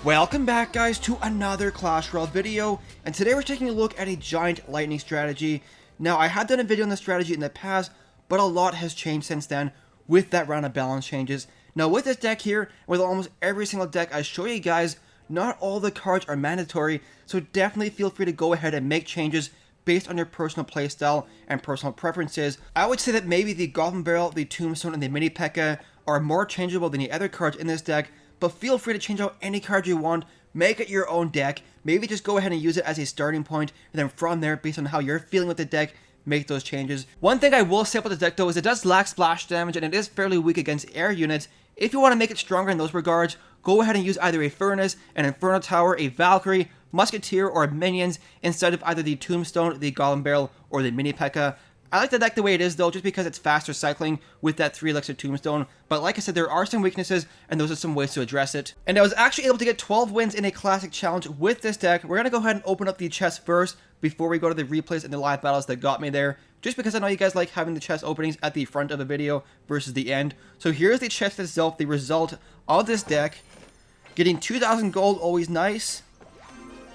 Welcome back, guys, to another Clash Royale video, and today we're taking a look at a giant lightning strategy. Now, I had done a video on this strategy in the past, but a lot has changed since then with that round of balance changes. Now, with this deck here, with almost every single deck I show you guys, not all the cards are mandatory, so definitely feel free to go ahead and make changes based on your personal playstyle and personal preferences. I would say that maybe the Goblin Barrel, the Tombstone, and the Mini P.E.K.K.A. are more changeable than the other cards in this deck, but feel free to change out any card you want, make it your own deck, maybe just go ahead and use it as a starting point, and then from there, based on how you're feeling with the deck, make those changes. One thing I will say about the deck though is it does lack splash damage and it is fairly weak against air units. If you want to make it stronger in those regards, go ahead and use either a Furnace, an Inferno Tower, a Valkyrie, Musketeer, or minions instead of either the Tombstone, the Goblin Barrel, or the Mini P.E.K.K.A. I like the deck the way it is though, just because it's faster cycling with that 3 Elixir Tombstone, but like I said, there are some weaknesses, and those are some ways to address it. And I was actually able to get 12 wins in a Classic Challenge with this deck. We're going to go ahead and open up the chest first, before we go to the replays and the live battles that got me there, just because I know you guys like having the chest openings at the front of the video versus the end. So here's the chest itself, the result of this deck. Getting 2,000 gold, always nice.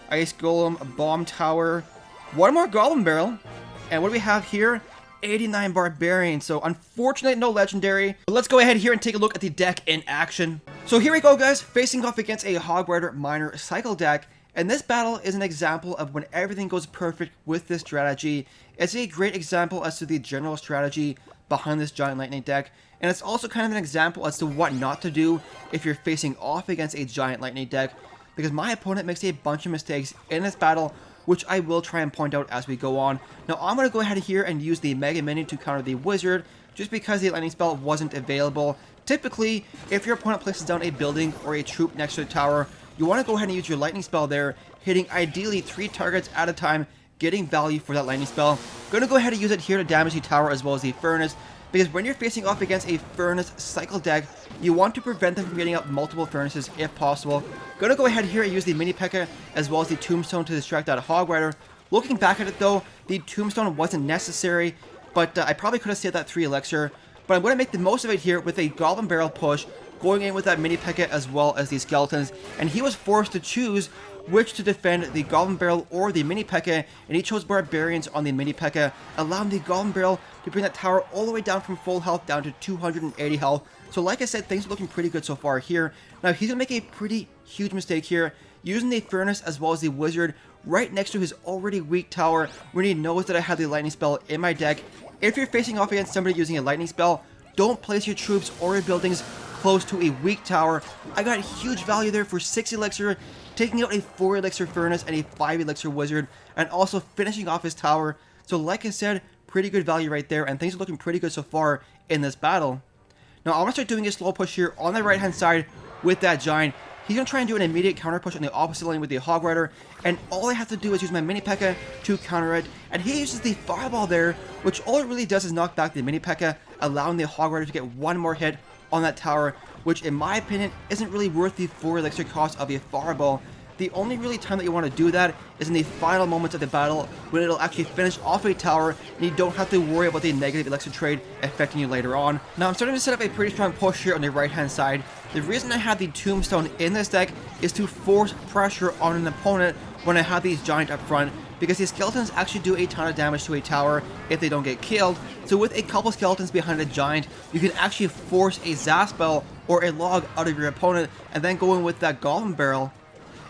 Ice Golem, a Bomb Tower, one more Goblin Barrel. And what do we have here? 89 Barbarian. So unfortunately, no legendary. But let's go ahead here and take a look at the deck in action. So here we go, guys. Facing off against a Hog Rider Miner Cycle deck. And this battle is an example of when everything goes perfect with this strategy. It's a great example as to the general strategy behind this Giant Lightning deck. And it's also kind of an example as to what not to do if you're facing off against a Giant Lightning deck. Because my opponent makes a bunch of mistakes in this battle, which I will try and point out as we go on. Now, I'm going to go ahead here and use the Mega Minion to counter the Wizard, just because the Lightning Spell wasn't available. Typically, if your opponent places down a building or a troop next to the tower, you want to go ahead and use your Lightning Spell there, hitting ideally 3 targets at a time, getting value for that Lightning Spell. Going to go ahead and use it here to damage the tower as well as the Furnace, because when you're facing off against a Furnace Cycle deck, you want to prevent them from getting up multiple Furnaces if possible. Gonna go ahead here and use the Mini P.E.K.K.A. as well as the Tombstone to distract that Hog Rider. Looking back at it though, the Tombstone wasn't necessary, but I probably could have saved that 3 Elixir. But I'm going to make the most of it here with a Goblin Barrel push, going in with that Mini P.E.K.K.A. as well as the Skeletons, and he was forced to choose which to defend, the Goblin Barrel or the Mini P.E.K.K.A., and he chose Barbarians on the Mini P.E.K.K.A., allowing the Goblin Barrel to bring that tower all the way down from full health down to 280 health. So like I said, things are looking pretty good so far here. Now he's going to make a pretty huge mistake here, using the Furnace as well as the Wizard right next to his already weak tower when he knows that I have the Lightning Spell in my deck. If you're facing off against somebody using a Lightning Spell, don't place your troops or your buildings close to a weak tower. I got huge value there for 6 Elixir, taking out a 4 Elixir Furnace and a 5 Elixir Wizard, and also finishing off his tower. So like I said, pretty good value right there, and things are looking pretty good so far in this battle. Now I'm going to start doing a slow push here on the right hand side with that Giant. He's going to try and do an immediate counter push on the opposite lane with the Hog Rider, and all I have to do is use my Mini P.E.K.K.A. to counter it, and he uses the Fireball there, which all it really does is knock back the Mini P.E.K.K.A., allowing the Hog Rider to get one more hit on that tower, which in my opinion isn't really worth the 4 Elixir cost of a Fireball. The only really time that you want to do that is in the final moments of the battle, when it'll actually finish off a tower and you don't have to worry about the negative Elixir trade affecting you later on. Now I'm starting to set up a pretty strong push here on the right hand side. The reason I have the Tombstone in this deck is to force pressure on an opponent when I have these Giant up front, because the Skeletons actually do a ton of damage to a tower if they don't get killed. So with a couple Skeletons behind a Giant, you can actually force a Zaspel or a Log out of your opponent and then go in with that Goblin Barrel.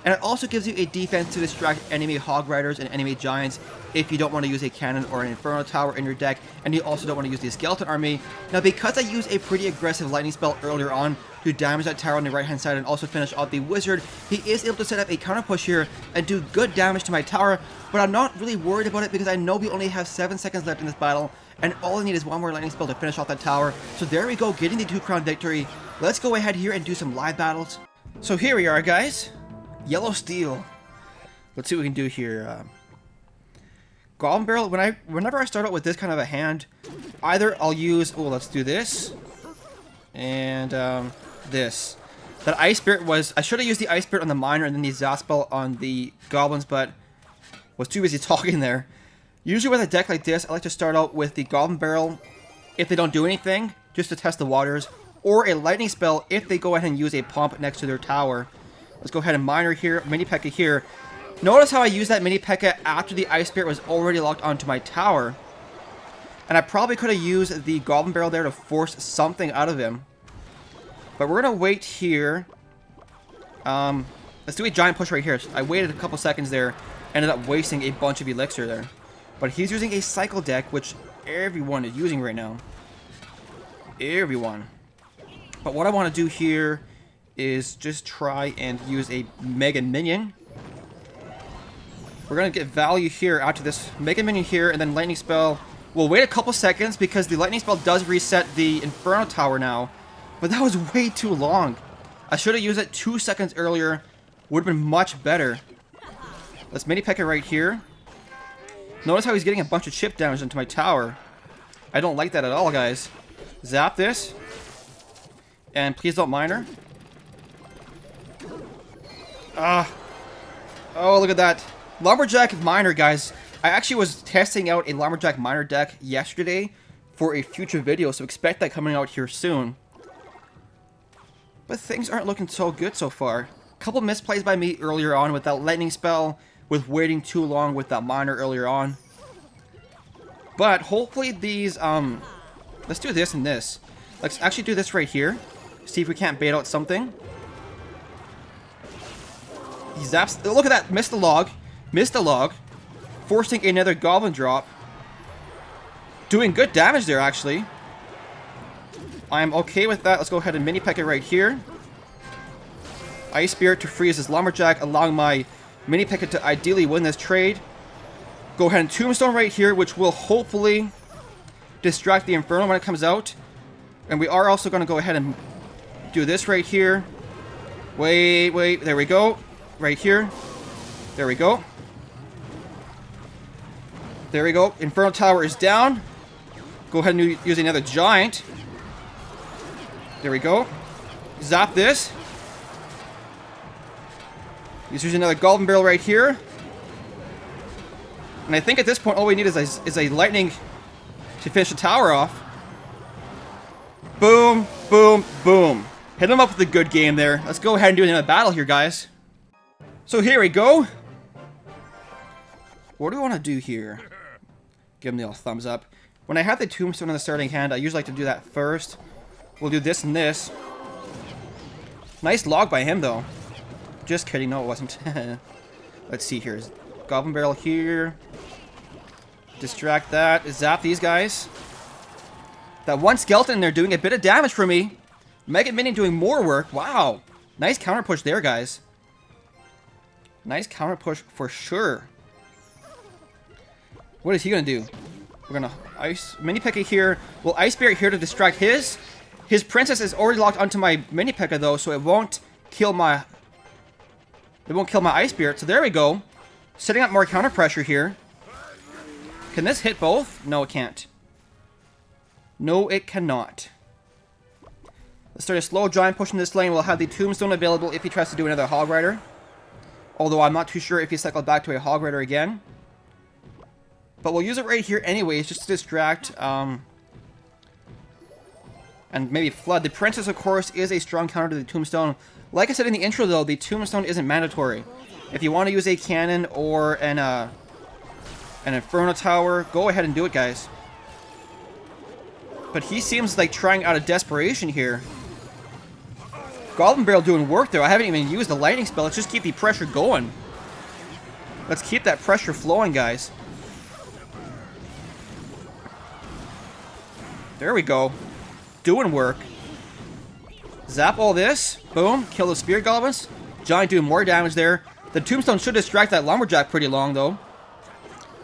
And it also gives you a defense to distract enemy Hog Riders and enemy Giants if you don't want to use a Cannon or an Inferno Tower in your deck, and you also don't want to use the Skeleton Army. Now because I used a pretty aggressive Lightning Spell earlier on to damage that tower on the right hand side and also finish off the Wizard, he is able to set up a counter push here and do good damage to my tower, but I'm not really worried about it because I know we only have 7 seconds left in this battle, and all I need is one more Lightning Spell to finish off that tower. So there we go, getting the 2-crown victory. Let's go ahead here and do some live battles. So here we are, guys. Yellow Steel. Let's see what we can do here. Goblin Barrel, whenever I start out with this kind of a hand, either I'll use, oh, let's do this, and this. That Ice Spirit was, I should have used the Ice Spirit on the Miner and then the Zaspel on the Goblins, but Was too busy talking there. Usually with a deck like this, I like to start out with the Goblin Barrel if they don't do anything, just to test the waters, or a lightning spell if they go ahead and use a pump next to their tower. Let's go ahead and miner here, mini P.E.K.K.A here. Notice how I used that mini P.E.K.K.A after the Ice Spirit was already locked onto my tower. And I probably could have used the Goblin Barrel there to force something out of him. But we're going to wait here. Let's do a giant push right here. I waited a couple seconds there. Ended up wasting a bunch of elixir there. But he's using a cycle deck, which everyone is using right now. Everyone. But what I want to do here is just try and use a Mega Minion. We're going to get value here after this Mega Minion here, and then Lightning Spell. We'll wait a couple seconds because the Lightning Spell does reset the Inferno Tower now. But that was way too long. I should have used it 2 seconds earlier. Would have been much better. Let's mini P.E.K.K.A right here. Notice how he's getting a bunch of chip damage into my tower. I don't like that at all, guys. Zap this. And please don't miner. Oh, look at that. Lumberjack Miner, guys. I actually was testing out a Lumberjack Miner deck yesterday for a future video, so expect that coming out here soon. But things aren't looking so good so far. A couple misplays by me earlier on with that lightning spell, with waiting too long with that miner earlier on. But hopefully these, let's do this and this. Let's actually do this right here. See if we can't bait out something. He zaps, look at that, missed the log. Missed the log. Forcing another goblin drop. Doing good damage there, actually. I'm okay with that. Let's go ahead and mini P.E.K.K.A right here. Ice Spirit to freeze his Lumberjack, allowing my mini P.E.K.K.A to ideally win this trade. Go ahead and Tombstone right here, which will hopefully distract the Inferno when it comes out. And we are also going to go ahead and do this right here. Wait, there we go. Right here. There we go. There we go. Inferno Tower is down. Go ahead and use another giant. There we go. Zap this. Use another Golden Barrel right here. And I think at this point all we need is a lightning to finish the tower off. Boom, boom, boom. Hit him up with a good game there. Let's go ahead and do another battle here, guys. So here we go. What do we want to do here? Give him the old thumbs up. When I have the Tombstone in the starting hand, I usually like to do that first. We'll do this and this. Nice log by him, though. Just kidding. No, it wasn't. Let's see here. Goblin Barrel here. Distract that. Zap these guys. That one skeleton there doing a bit of damage for me. Mega Minion doing more work. Wow. Nice counter push there, guys. Nice counter push for sure. What is he going to do? We're going to ice mini P.E.K.K.A here. Well, Ice Spirit here to distract his. His princess is already locked onto my mini P.E.K.K.A though, so it won't kill my... It won't kill my Ice Spirit. So there we go. Setting up more counter pressure here. Can this hit both? No, it can't. No, it cannot. Let's start a slow giant push in this lane. We'll have the Tombstone available if he tries to do another Hog Rider. Although I'm not too sure if he cycled back to a Hog Rider again. But we'll use it right here anyways, just to distract, and maybe flood. The Princess, of course, is a strong counter to the Tombstone. Like I said in the intro, though, the Tombstone isn't mandatory. If you want to use a cannon or an Inferno Tower, go ahead and do it, guys. But he seems like trying out of desperation here. Goblin Barrel doing work there. I haven't even used the lightning spell. Let's just keep the pressure going. Let's keep that pressure flowing, guys. There we go. Doing work. Zap all this. Boom. Kill the Spirit Goblins. Giant doing more damage there. The Tombstone should distract that Lumberjack pretty long, though.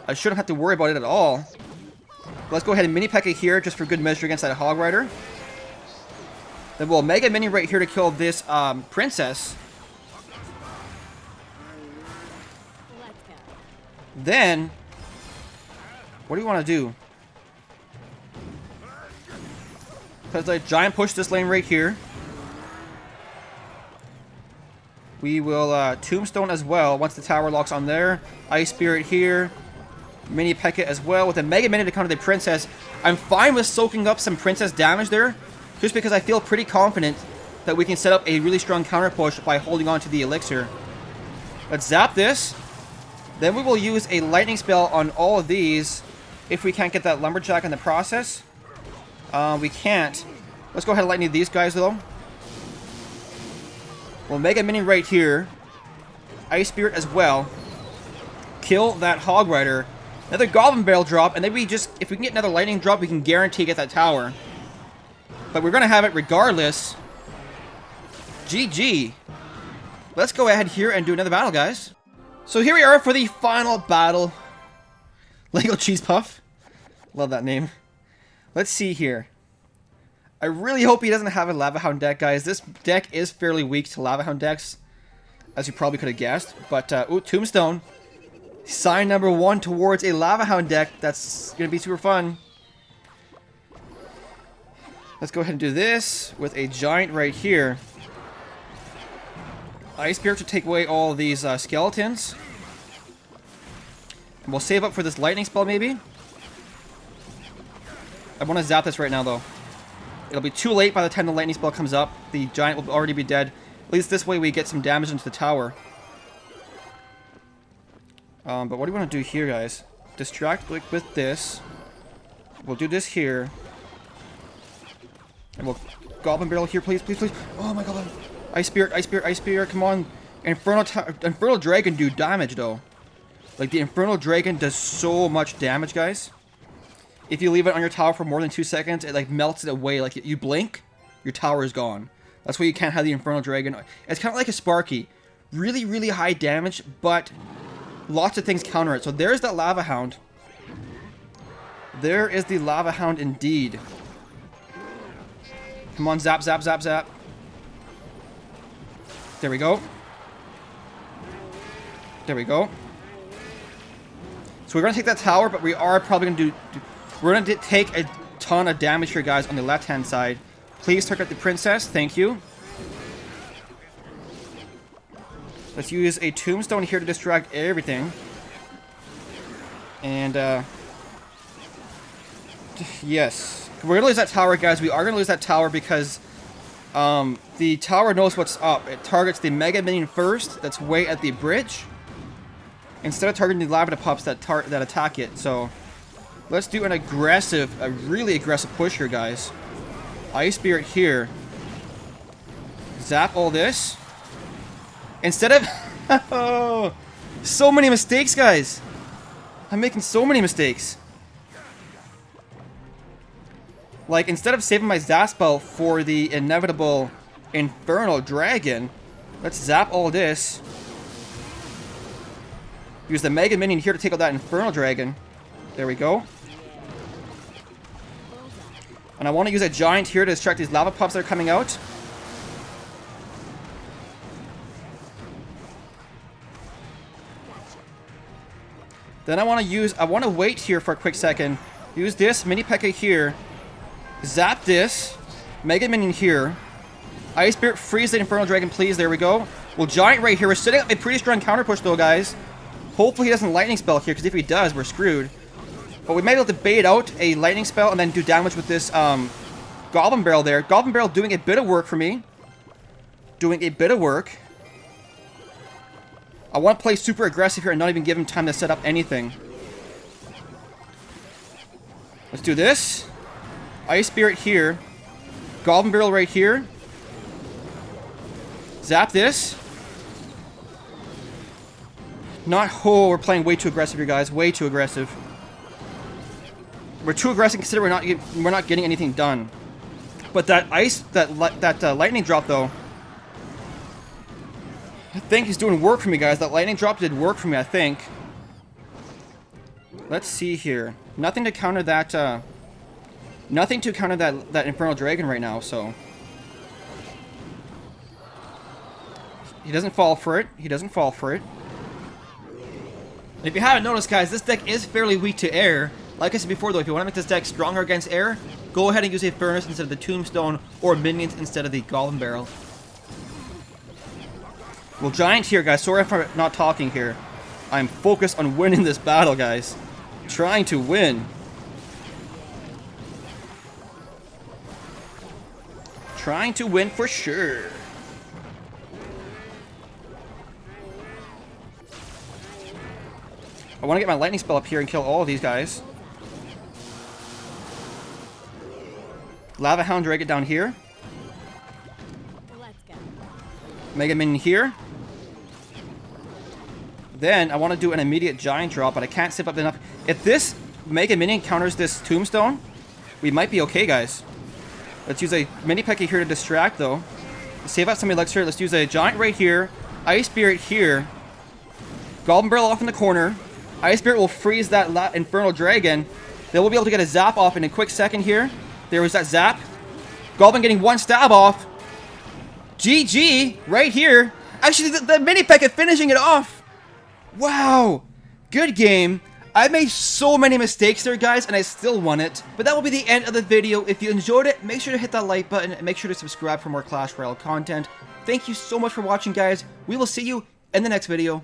I shouldn't have to worry about it at all. Let's go ahead and mini P.E.K.K.A here just for good measure against that Hog Rider. Then we'll Mega Minion right here to kill this Princess. Then, what do you want to do? Because I giant push this lane right here. We will Tombstone as well once the tower locks on there. Ice Spirit here. Mini P.E.K.K.A as well with a Mega Minion to counter the Princess. I'm fine with soaking up some Princess damage there, just because I feel pretty confident that we can set up a really strong counter push by holding on to the Elixir. Let's zap this. Then we will use a Lightning Spell on all of these if we can't get that Lumberjack in the process. We can't. Let's go ahead and lightning these guys though. We'll Mega Minion right here. Ice Spirit as well. Kill that Hog Rider. Another Goblin Barrel drop, and then we just, if we can get another Lightning drop, we can guarantee get that tower. But we're going to have it regardless. GG. Let's go ahead here and do another battle, guys. So here we are for the final battle. Lego Cheese Puff. Love that name. Let's see here. I really hope he doesn't have a Lava Hound deck, guys. This deck is fairly weak to Lava Hound decks, as you probably could have guessed. But, ooh, Tombstone. Sign number 1 towards a Lava Hound deck. That's going to be super fun. Let's go ahead and do this with a Giant right here. Ice Spirit to take away all of these skeletons. And we'll save up for this Lightning Spell, maybe. I want to zap this right now, though. It'll be too late by the time the Lightning Spell comes up. The Giant will already be dead. At least this way we get some damage into the tower. But what do we want to do here, guys? Distract with this. We'll do this here. And we'll Goblin Barrel here, please, please, please. Oh my god. Ice Spirit, Ice Spirit, Ice Spirit, come on. Infernal Dragon do damage, though. Like, the Infernal Dragon does so much damage, guys. If you leave it on your tower for more than 2 seconds, it, like, melts it away. Like, you blink, your tower is gone. That's why you can't have the Infernal Dragon. It's kind of like a Sparky. Really, really high damage, but lots of things counter it. So there's that Lava Hound. There is the Lava Hound indeed. Come on, zap, zap, zap, zap. There we go. There we go. So we're going to take that tower, but we are probably going to we're going to take a ton of damage here, guys, on the left-hand side. Please target the Princess. Thank you. Let's use a Tombstone here to distract everything. And, yes. We're going to lose that tower, guys. We are going to lose that tower because the tower knows what's up. It targets the Mega Minion first that's way at the bridge, instead of targeting the Lava Pups that attack it. So let's do an aggressive, a really aggressive push here, guys. Ice Spirit here. Zap all this. Instead of... oh, so many mistakes, guys. I'm making so many mistakes. Like, instead of saving my Zap spell for the inevitable Infernal Dragon, let's zap all this. Use the Mega Minion here to take out that Infernal Dragon. There we go. And I want to use a Giant here to distract these Lava Pups that are coming out. Then I want to wait here for a quick second. Use this Mini P.E.K.K.A here. Zap this. Mega Minion here. Ice Spirit, freeze the Infernal Dragon, please. There we go. Well, Giant right here. We're setting up a pretty strong counter push, though, guys. Hopefully he doesn't Lightning Spell here, because if he does, we're screwed. But we might be able to bait out a Lightning Spell and then do damage with this Goblin Barrel there. Goblin Barrel doing a bit of work for me. Doing a bit of work. I want to play super aggressive here and not even give him time to set up anything. Let's do this. Ice Spirit here. Goblin Barrel right here. Zap this. Oh, we're playing way too aggressive here, guys. Way too aggressive. We're too aggressive considering we're not getting anything done. But that lightning drop, though, I think he's doing work for me, guys. That lightning drop did work for me, I think. Let's see here. Nothing to counter that. Nothing to counter that Infernal Dragon right now. So he doesn't fall for it. He doesn't fall for it. And if you haven't noticed, guys, this deck is fairly weak to air. Like I said before, though, if you want to make this deck stronger against air, go ahead and use a Furnace instead of the Tombstone, or Minions instead of the Goblin Barrel. Well, giant here, guys. Sorry if I'm not talking here. I'm focused on winning this battle, guys. Trying to win. Trying to win for sure. I want to get my lightning spell up here and kill all of these guys. Lava Hound drag it down here. Mega Minion here. Then I want to do an immediate giant drop, but I can't save up enough. If this Mega Minion counters this Tombstone, we might be okay, guys. Let's use a Mini P.E.K.K.A here to distract, though. Save out some elixir. Let's use a giant right here. Ice Spirit here. Goblin Barrel off in the corner. Ice Spirit will freeze that Infernal Dragon. Then we'll be able to get a zap off in a quick second here. There was that zap. Goblin getting one stab off. GG right here. Actually, the Mini P.E.K.K.A finishing it off. Wow. Good game. I made so many mistakes there, guys, and I still won it. But that will be the end of the video. If you enjoyed it, make sure to hit that like button and make sure to subscribe for more Clash Royale content. Thank you so much for watching, guys. We will see you in the next video.